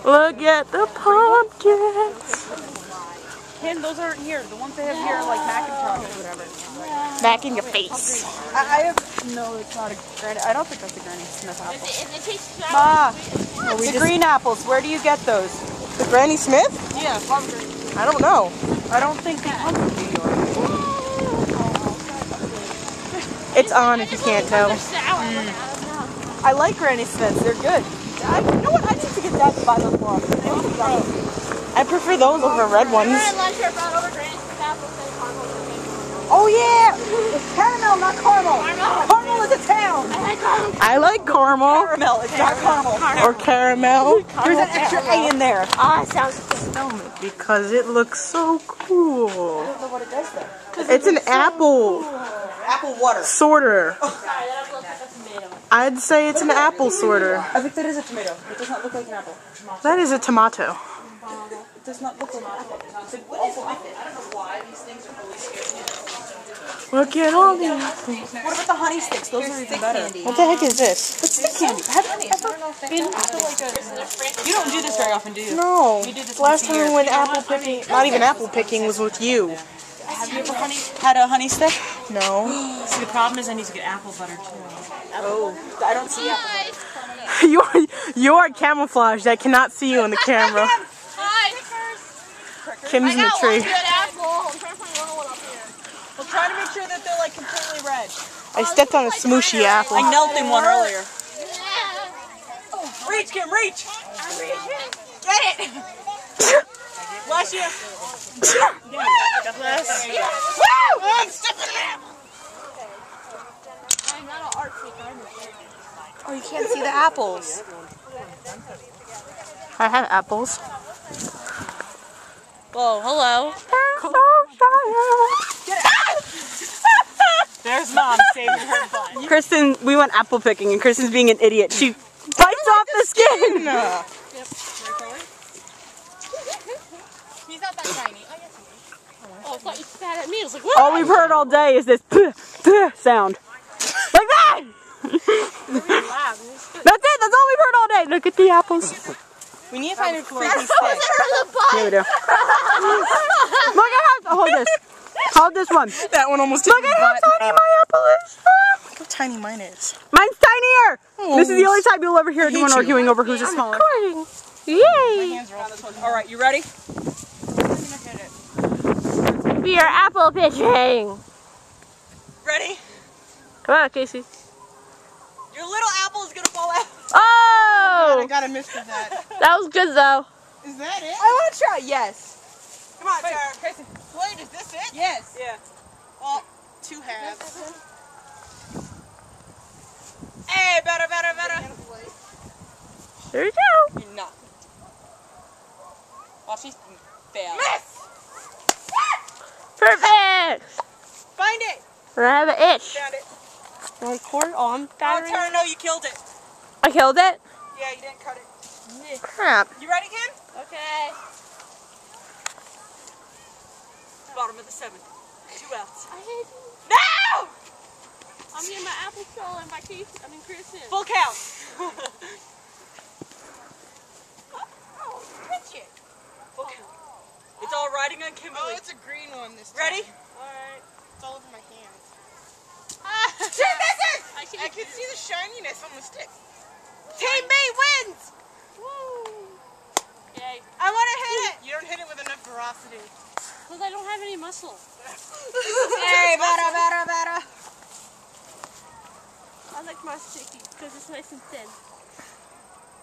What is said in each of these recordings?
Look at the pumpkins. Ken, those aren't here. The ones they have here are like Macintosh or whatever. Back in your face. I have no. It's not a granny. I don't think that's a Granny Smith apple. Ma, The green apples. Where do you get those? the Granny Smith? Yeah, I don't know. I don't think they come from New York. It's on if you can't tell. I like Granny Smiths. They're good. You know what? I need to get Dad to buy those more often. I prefer those over red ones. Oh yeah! It's caramel, not caramel. Caramel is a town. I like caramel. Caramel. It's not caramel. Or caramel. There's an extra A in there. Ah, it sounds Because it looks so cool. I don't know what it does though. It's an apple Apple water. sorter. I'd say it's an apple sorter. I think that is a tomato. It does not look like an apple. That is a tomato. It does not look like an apple. It's an awful apple. I don't know why these things are always scared. Look at all the apples. What about the honey sticks? Those are even better. What the heck is this? It's stick candy. Have you ever been to like a... You don't do this very often, do you? No. You do this Last once a year. time when apple picking, not even apple picking, was with you. Have you ever had a honey stick? No. See, the problem is I need to get apple butter too. Oh, I don't see apple butter. You are camouflaged. I cannot see you on the camera. Hi. Kim's in the tree. We'll try to make sure that they're like completely red. I stepped on a smooshy apple. I knelt in one earlier. Reach, Kim, reach! Get it! Bless you! God bless. Woo! I'm stepping in it! I'm not an art freak. Oh, you can't see the apples. I have apples. Whoa, hello. There's Mom saving her butt. Kristen, we went apple picking and Kristen's being an idiot. She bites off the skin. Yep. He's not that tiny. Oh, yes, he is. Oh, I thought you spat at me. I was like, what? All we've heard all day is this sound. Like that! That's it, that's all we've heard all day. Look at the apples. We need to find a freaky stick. Here we do. Look at how, hold this. Hold this one. That one almost Look at how tiny my apple is. Look how tiny mine is. Mine's tinier. This is the only time you'll ever hear anyone arguing over who's the smaller. Yay! Alright, you ready? We are apple pitching. Ready? Come on, Casey. Your little apple is gonna fall out. Oh! I gotta miss that. That was good though. Is that it? I wanna try, yes. Come on, Tara. Wait, is this it? Yes. Yeah. Well, two halves. Hey, better. There you go. You're not. Watch these fail. Miss! Perfect! Find it! I have an itch. Found it. Record on Oh, battery. Tara, no, you killed it. I killed it? Yeah, you didn't cut it. Crap. You ready, Kim? Okay. Bottom of the seventh. 2 outs. I hate you. No! I'm getting my apple stolen by Casey. I mean, Kristen. Full count. Oh, pitch it. Full count. It's all riding on Kimberly. Oh, it's a green one this time. Ready? Alright. It's all over my hands. She misses! I can see the shininess on the stick. Teammate wins! Woo. Yay. I want to hit it! You don't hit it with enough ferocity. Because I don't have any muscle. Hey, better. I like my sticky because it's nice and thin.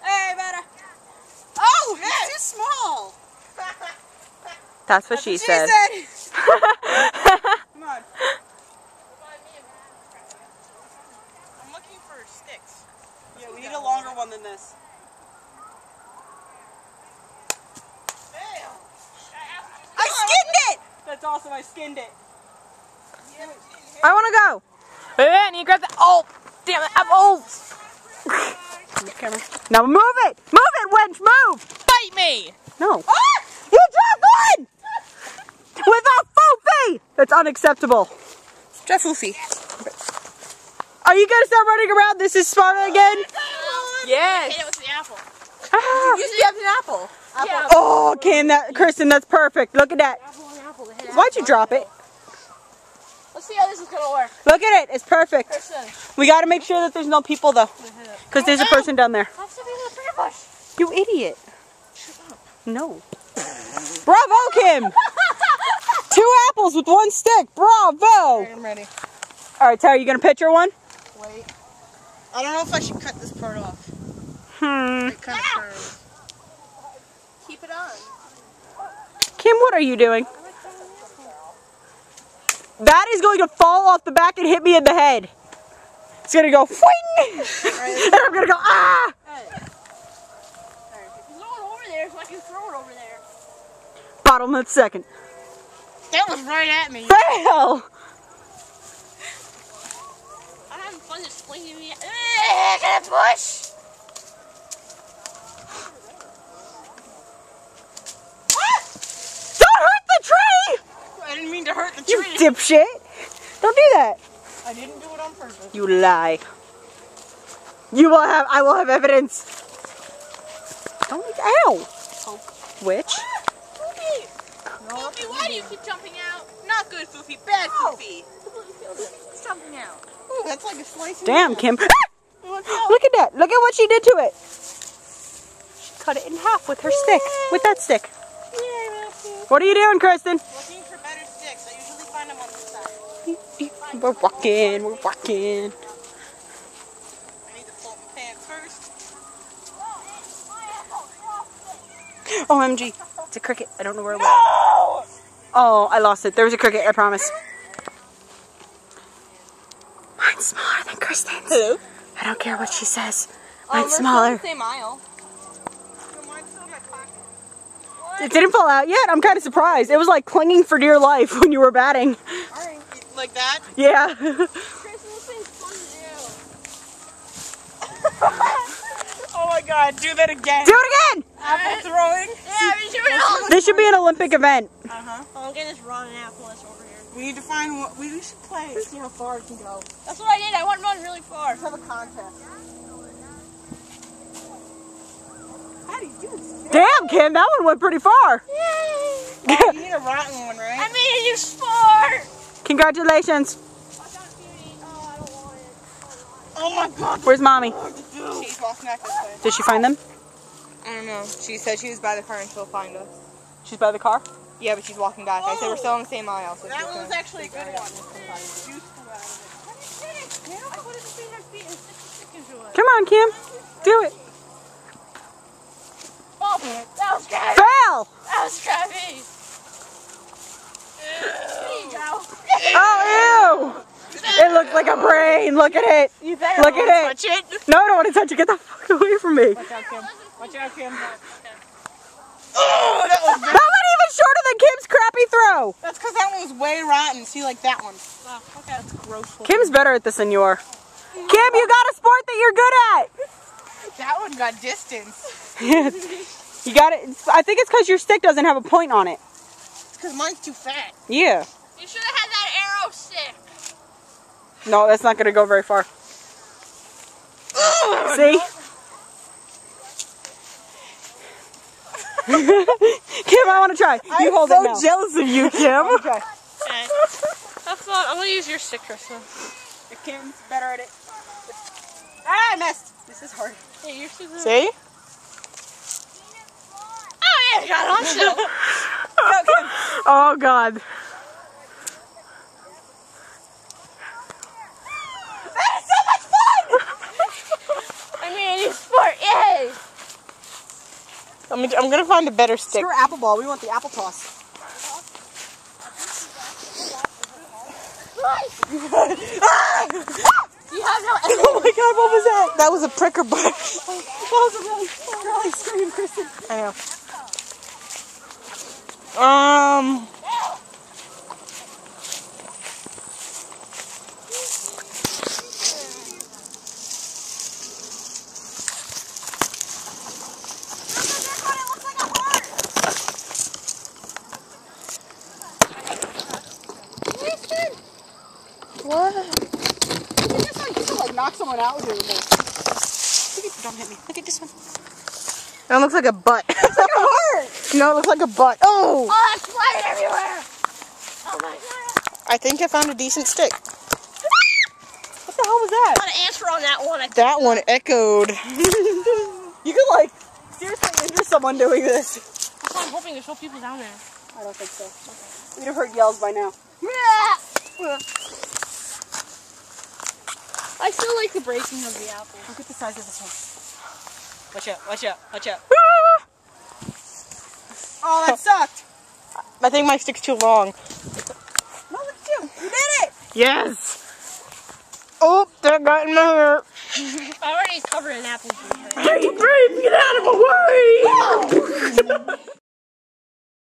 Hey, better. Oh, it's too small. That's what she said. Come on. I'm looking for sticks. Yeah, we need a longer one than this. Fail. I skinned it! That's awesome, I skinned it. I want to go. And you grab the. Oh, damn it. Apples. Camera. Now move it. Move it, Wench. Move. Fight me! No. Ah! You dropped one! Without Foofy! That's unacceptable. Jeff Foofy. Are you going to start running around? This is Sparta again? Yes. Hit it with the apple. Ah. You stepped in apple. Yeah. Oh, Kristen, that's perfect. Look at that. Why'd you drop it? Let's see how this is gonna work. Look at it. It's perfect. Kristen. We got to make sure that there's no people, though. Because there's a person down there. Have something in the prayer bush. You idiot. No. Bravo, Kim. 2 apples with 1 stick. Bravo. I'm ready. All right, Tyra, you going to pitch her one? Wait. I don't know if I should cut this part off. It kind of curves. Keep it on. Kim, what are you doing? That is going to fall off the back and hit me in the head. It's going to go fwing. And I'm going to go, ah. Throw it over there so I can throw it over there. Bottlenut second. That was right at me. Fail. I'm having fun just flinging me. Get a push. Don't hurt the tree. I didn't mean to hurt the You tree. dipshit. Don't do that. I didn't do it on purpose. You lie. I will have evidence. Don't, ow. Witch. Foofy! Foofy, why do you keep jumping out? Not good, Foofy. Bad Foofy. It's jumping out. Ooh, that's like a slice of Damn, meat. Kim. Look at that. Look at what she did to it. She cut it in half with her stick. With that stick. What are you doing, Kristen? Looking for better sticks. I usually find them on this side. We're walking. We're walking. I need to pull up my pants first. OMG. It's a cricket. I don't know where it went. Oh, I lost it. There was a cricket, I promise. Mine's smaller than Kristen's. Hello? I don't care what she says. Mine's smaller. Same aisle. Mine's still in my pocket. What? It didn't fall out yet. I'm kind of surprised. It was like clinging for dear life when you were batting. Alright. Like that? Yeah. Chris, this thing's fun to do. Oh my god, do that again. Do it again! Apple throwing. Yeah, I've been doing it all. This should be an Olympic event. Uh-huh. I'm getting this rotten apple that's over here. We need to find what we should play. See how far it can go. That's what I did. I want to run really far. Let's have a contest. How do you do this? Damn, Kim, that one went pretty far. Yay! You need a rotten one, right? I made a new sport. Congratulations. Watch out, Beauty. Oh, I don't want it. Oh my god. Where's Mommy? She's walking back this way. Did she find them? I don't know. She said she was by the car and she'll find us. She's by the car? Yeah, but she's walking back. I said we're still in the same aisle. So That she's one was gonna- actually a good one. I put it between her feet and stick into it. Come on, Kim. Do it. Oh, that was Travis. Fail! That was Travis. There you go. Oh, ew! It looks like a brain. Look at it. You think Look at it. touch it? No, I don't want to touch it. Get the fuck away from me. Watch out, Kim. Watch out, Kim. Oh, that was That went even shorter than Kim's crappy throw. That's because that one was way rotten. See, like that one. Oh, okay. That's gross. Kim's better at this than you are. Kim, you got a sport that you're good at. That one got distance. You got it. I think it's because your stick doesn't have a point on it. It's because mine's too fat. Yeah. You should have had that arrow stick. No, that's not going to go very far. See? Kim, I want to try. You hold it now. I'm so jealous of you, Kim. Okay. Okay. Have fun. I'm going to use your stick, Kristen. Kim's better at it. Ah, I missed. This is hard. Hey, your stick. See? Oh, yeah, I got it on still. Go, Kim. Oh, God. That is so much fun! I made a new sport. Yay! I'm going to find a better stick. Screw apple ball. We want the apple toss. You have no Oh, my God. What was that? That was a pricker bush. That was a really girly scream, Kristen. I know. What? You can like knock someone out with your remote. Look at, don't hit me. Look at this one. That looks like a butt. It's like a heart. No, it looks like a butt. Oh! Oh, it's flying everywhere. Oh my god. I think I found a decent stick. What the hell was that? Got an answer on that one. That one echoed. You could like seriously injure someone doing this. That's why I'm hoping there's no people down there. I don't think so. Okay. We'd have heard yells by now. I still like the breaking of the apple. Look at the size of this one. Watch out, watch out, watch out. Oh, that sucked. I think my stick's too long. No, look at you. You did it. Yes! Oh, that got in my hair. I already covered in apple juice. Hey, babe, get out of my way!